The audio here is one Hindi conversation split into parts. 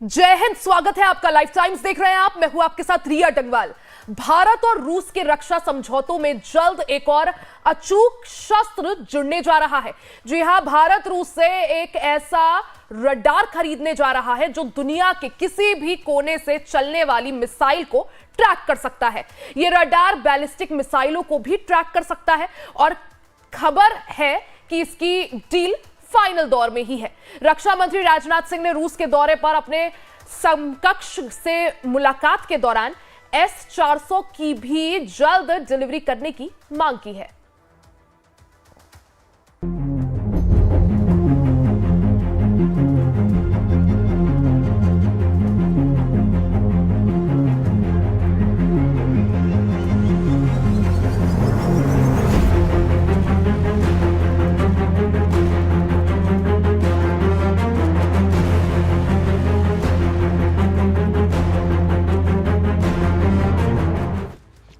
जय हिंद, स्वागत है आपका। लाइफ टाइम्स देख रहे हैं आप। मैं हूं आपके साथ रिया डंगवाल। भारत और रूस के रक्षा समझौतों में जल्द एक और अचूक शस्त्र जुड़ने जा रहा है। जी हां, भारत रूस से एक ऐसा रडार खरीदने जा रहा है जो दुनिया के किसी भी कोने से चलने वाली मिसाइल को ट्रैक कर सकता है। यह रडार बैलिस्टिक मिसाइलों को भी ट्रैक कर सकता है और खबर है कि इसकी डील फाइनल दौर में ही है। रक्षा मंत्री राजनाथ सिंह ने रूस के दौरे पर अपने समकक्ष से मुलाकात के दौरान S-400 की भी जल्द डिलीवरी करने की मांग की है।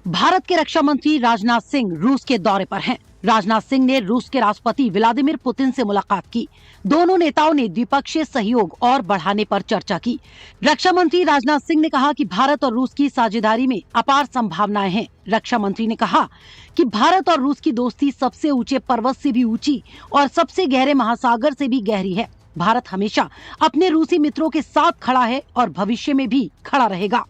भारत के रक्षा मंत्री राजनाथ सिंह रूस के दौरे पर हैं। राजनाथ सिंह ने रूस के राष्ट्रपति व्लादिमीर पुतिन से मुलाकात की। दोनों नेताओं ने द्विपक्षीय सहयोग और बढ़ाने पर चर्चा की। रक्षा मंत्री राजनाथ सिंह ने कहा कि भारत और रूस की साझेदारी में अपार संभावनाएं हैं। रक्षा मंत्री ने कहा कि भारत और रूस की दोस्ती सबसे ऊंचे पर्वत से भी ऊंची और सबसे गहरे महासागर से भी गहरी है। भारत हमेशा अपने रूसी मित्रों के साथ खड़ा है और भविष्य में भी खड़ा रहेगा।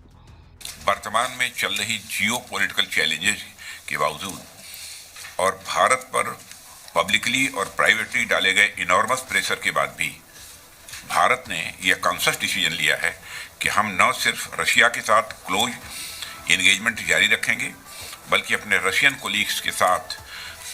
वर्तमान में चल रही जियोपॉलिटिकल चैलेंजेस के बावजूद और भारत पर पब्लिकली और प्राइवेटली डाले गए इनॉर्मस प्रेशर के बाद भी भारत ने यह कॉन्शियस डिसीजन लिया है कि हम न सिर्फ रशिया के साथ क्लोज एंगेजमेंट जारी रखेंगे बल्कि अपने रशियन कोलीग्स के साथ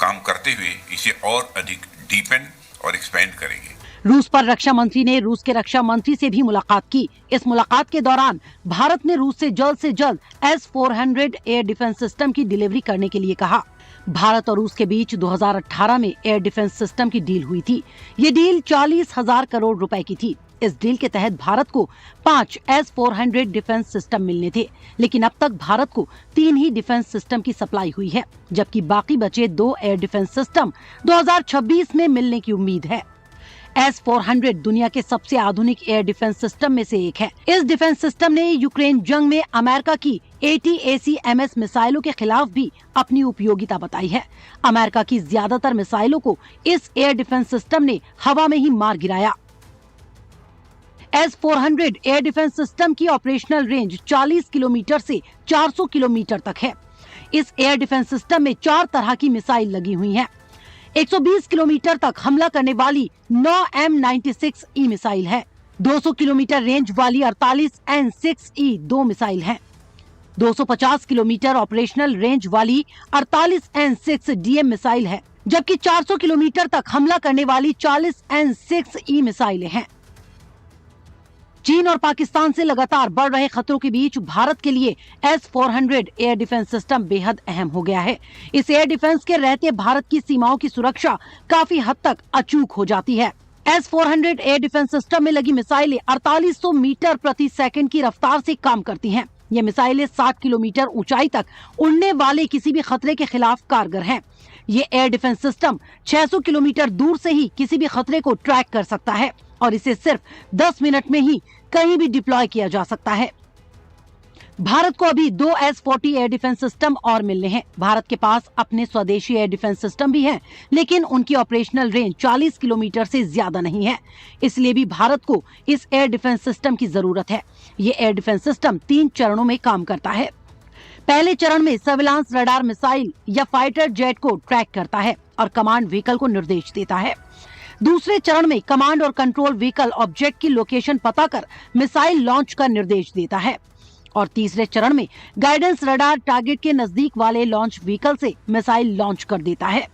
काम करते हुए इसे और अधिक डीपेन और एक्सपेंड करेंगे। रूस पर रक्षा मंत्री ने रूस के रक्षा मंत्री से भी मुलाकात की। इस मुलाकात के दौरान भारत ने रूस से जल्द S-400 एयर डिफेंस सिस्टम की डिलीवरी करने के लिए कहा। भारत और रूस के बीच 2018 में एयर डिफेंस सिस्टम की डील हुई थी। ये डील 40,000 करोड़ रुपए की थी। इस डील के तहत भारत को 5 S-400 डिफेंस सिस्टम मिलने थे, लेकिन अब तक भारत को 3 ही डिफेंस सिस्टम की सप्लाई हुई है, जबकि बाकी बचे 2 एयर डिफेंस सिस्टम 2026 में मिलने की उम्मीद है। S-400 दुनिया के सबसे आधुनिक एयर डिफेंस सिस्टम में से एक है। इस डिफेंस सिस्टम ने यूक्रेन जंग में अमेरिका की ATACMS मिसाइलों के खिलाफ भी अपनी उपयोगिता बताई है। अमेरिका की ज्यादातर मिसाइलों को इस एयर डिफेंस सिस्टम ने हवा में ही मार गिराया। S-400 एयर डिफेंस सिस्टम की ऑपरेशनल रेंज 40 किलोमीटर से 400 किलोमीटर तक है। इस एयर डिफेंस सिस्टम में 4 तरह की मिसाइल लगी हुई हैं। 120 किलोमीटर तक हमला करने वाली 9 M96E मिसाइल है। 200 किलोमीटर रेंज वाली 48 N6E 2 मिसाइल है। 250 किलोमीटर ऑपरेशनल रेंज वाली 48 N6DM मिसाइल है, जबकि 400 किलोमीटर तक हमला करने वाली 40 N6E मिसाइलें हैं। चीन और पाकिस्तान से लगातार बढ़ रहे खतरों के बीच भारत के लिए S-400 एयर डिफेंस सिस्टम बेहद अहम हो गया है। इस एयर डिफेंस के रहते भारत की सीमाओं की सुरक्षा काफी हद तक अचूक हो जाती है। S-400 एयर डिफेंस सिस्टम में लगी मिसाइलें 4800 मीटर प्रति सेकंड की रफ्तार से काम करती हैं। ये मिसाइलें 60 किलोमीटर ऊंचाई तक उड़ने वाले किसी भी खतरे के खिलाफ कारगर हैं। ये एयर डिफेंस सिस्टम 600 किलोमीटर दूर से ही किसी भी खतरे को ट्रैक कर सकता है और इसे सिर्फ 10 मिनट में ही कहीं भी डिप्लॉय किया जा सकता है। भारत को अभी 2 S-40 एयर डिफेंस सिस्टम और मिलने हैं। भारत के पास अपने स्वदेशी एयर डिफेंस सिस्टम भी हैं, लेकिन उनकी ऑपरेशनल रेंज 40 किलोमीटर से ज्यादा नहीं है। इसलिए भी भारत को इस एयर डिफेंस सिस्टम की जरूरत है। ये एयर डिफेंस सिस्टम 3 चरणों में काम करता है। पहले चरण में सर्विलांस रडार मिसाइल या फाइटर जेट को ट्रैक करता है और कमांड व्हीकल को निर्देश देता है। दूसरे चरण में कमांड और कंट्रोल व्हीकल ऑब्जेक्ट की लोकेशन पता कर मिसाइल लॉन्च का निर्देश देता है और तीसरे चरण में गाइडेंस रडार टारगेट के नजदीक वाले लॉन्च व्हीकल से मिसाइल लॉन्च कर देता है।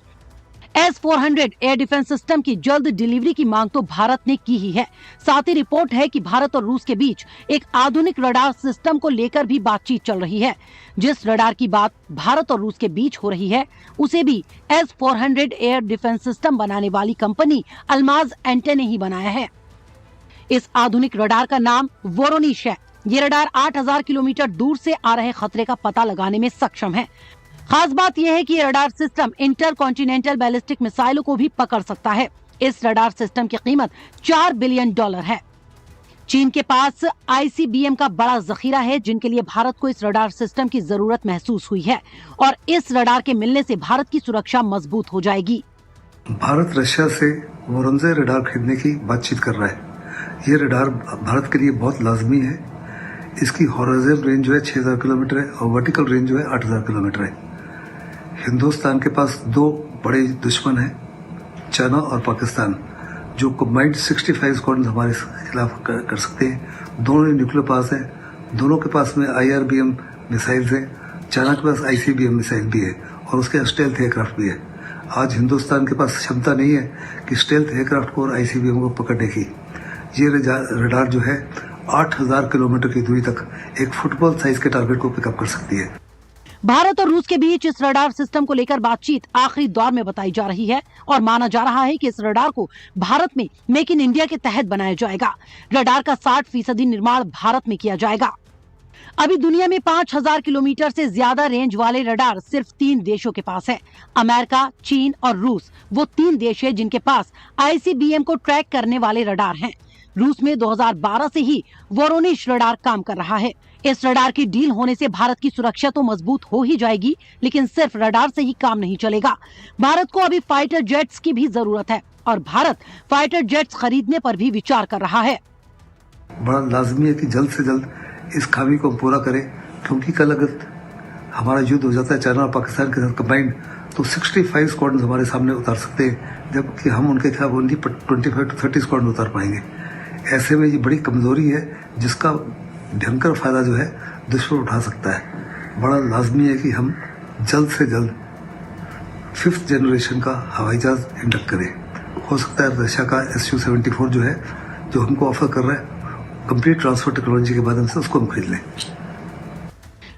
S-400 एयर डिफेंस सिस्टम की जल्द डिलीवरी की मांग तो भारत ने की ही है। साथ ही रिपोर्ट है कि भारत और रूस के बीच एक आधुनिक रडार सिस्टम को लेकर भी बातचीत चल रही है। जिस रडार की बात भारत और रूस के बीच हो रही है, उसे भी S-400 एयर डिफेंस सिस्टम बनाने वाली कंपनी अल्माज एंटे ने ही बनाया है। इस आधुनिक रडार का नाम वोरोनिश है। ये रडार 8000 किलोमीटर दूर से आ रहे खतरे का पता लगाने में सक्षम है। खास बात यह है कि ये radar system inter continental ballistic मिसाइलों को भी पकड़ सकता है। इस रडार सिस्टम की कीमत $4 बिलियन है। चीन के पास ICBM का बड़ा जखीरा है, जिनके लिए भारत को इस रडार सिस्टम की जरूरत महसूस हुई है और इस रडार के मिलने से भारत की सुरक्षा मजबूत हो जाएगी। भारत रशिया से वोरंजे रडार खरीदने की बातचीत कर रहा है। ये रडार भारत के लिए बहुत लाजमी है। इसकी हॉरिजॉन्टल रेंज जो है 6000 किलोमीटर है और वर्टिकल रेंज जो है 8000 किलोमीटर है। हिंदुस्तान के पास दो बड़े दुश्मन हैं, चाइना और पाकिस्तान, जो कंबाइंड 65 स्क्वाड्रन हमारे खिलाफ कर सकते हैं। दोनों न्यूक्लियर पास है, दोनों के पास में IRBM मिसाइल्स है, चाइना के पास ICBM मिसाइल भी है और उसके स्टेल्थ एयरक्राफ्ट भी है। आज हिंदुस्तान के पास क्षमता नहीं है कि स्टेल्थ एयरक्राफ्ट को और ICBM को पकड़ने की। ये रडार जो है 8000 किलोमीटर की दूरी तक एक फुटबॉल साइज के टारगेट को पिकअप कर सकती है। भारत और रूस के बीच इस रडार सिस्टम को लेकर बातचीत आखिरी दौर में बताई जा रही है और माना जा रहा है कि इस रडार को भारत में मेक इन इंडिया के तहत बनाया जाएगा। रडार का 60% निर्माण भारत में किया जाएगा। अभी दुनिया में 5000 किलोमीटर से ज्यादा रेंज वाले रडार सिर्फ 3 देशों के पास है। अमेरिका, चीन और रूस वो 3 देश है जिनके पास ICBM को ट्रैक करने वाले रडार हैं। रूस में 2012 से ही वोरोनिश रडार काम कर रहा है। इस रडार की डील होने से भारत की सुरक्षा तो मजबूत हो ही जाएगी, लेकिन सिर्फ रडार से ही काम नहीं चलेगा। भारत को अभी फाइटर जेट्स की भी जरूरत है और भारत फाइटर जेट्स खरीदने पर भी विचार कर रहा है। बड़ा लाजमी है कि जल्द से जल्द इस खामी को पूरा करें, क्योंकि कल अगर हमारा युद्ध हो जाता है चाइना और पाकिस्तान के साथ कंबाइंड, तो 65 स्क्वाड्रन हमारे सामने उतार सकते हैं, जबकि हम उनके खिलाफ ओनली 25 to 30 स्क्वाड्रन उतार पाएंगे। ऐसे में ये बड़ी कमजोरी है जिसका भयंकर फायदा जो है दुश्मन उठा सकता है। बड़ा लाजमी है कि हम जल्द से जल्द 5th जनरेशन का हवाई जहाज इंडक्ट करें। हो सकता है रशिया का Su-74 जो है, जो हमको ऑफर कर रहा है कंप्लीट ट्रांसफर टेक्नोलॉजी के माध्यम से, उसको हम खरीद लें।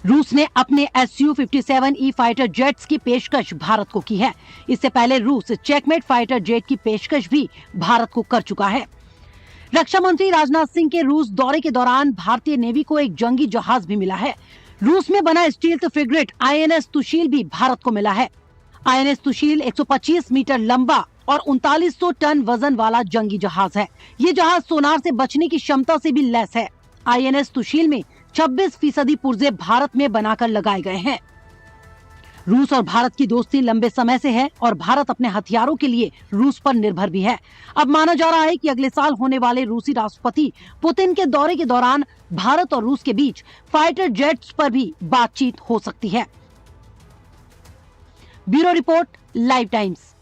रूस ने अपने Su-57E फाइटर जेट्स की पेशकश भारत को की है। इससे पहले रूस चेकमेट फाइटर जेट की पेशकश भी भारत को कर चुका है। रक्षा मंत्री राजनाथ सिंह के रूस दौरे के दौरान भारतीय नेवी को एक जंगी जहाज भी मिला है। रूस में बना स्टील्थ फ्रिगेट INS तुशील भी भारत को मिला है। INS तुशील 125 मीटर लंबा और 3900 टन वजन वाला जंगी जहाज है। ये जहाज सोनार से बचने की क्षमता से भी लैस है। INS तुशील में 26% पुर्जे भारत में बनाकर लगाए गए हैं। रूस और भारत की दोस्ती लंबे समय से है और भारत अपने हथियारों के लिए रूस पर निर्भर भी है। अब माना जा रहा है कि अगले साल होने वाले रूसी राष्ट्रपति पुतिन के दौरे के दौरान भारत और रूस के बीच फाइटर जेट्स पर भी बातचीत हो सकती है। Bureau report, live times.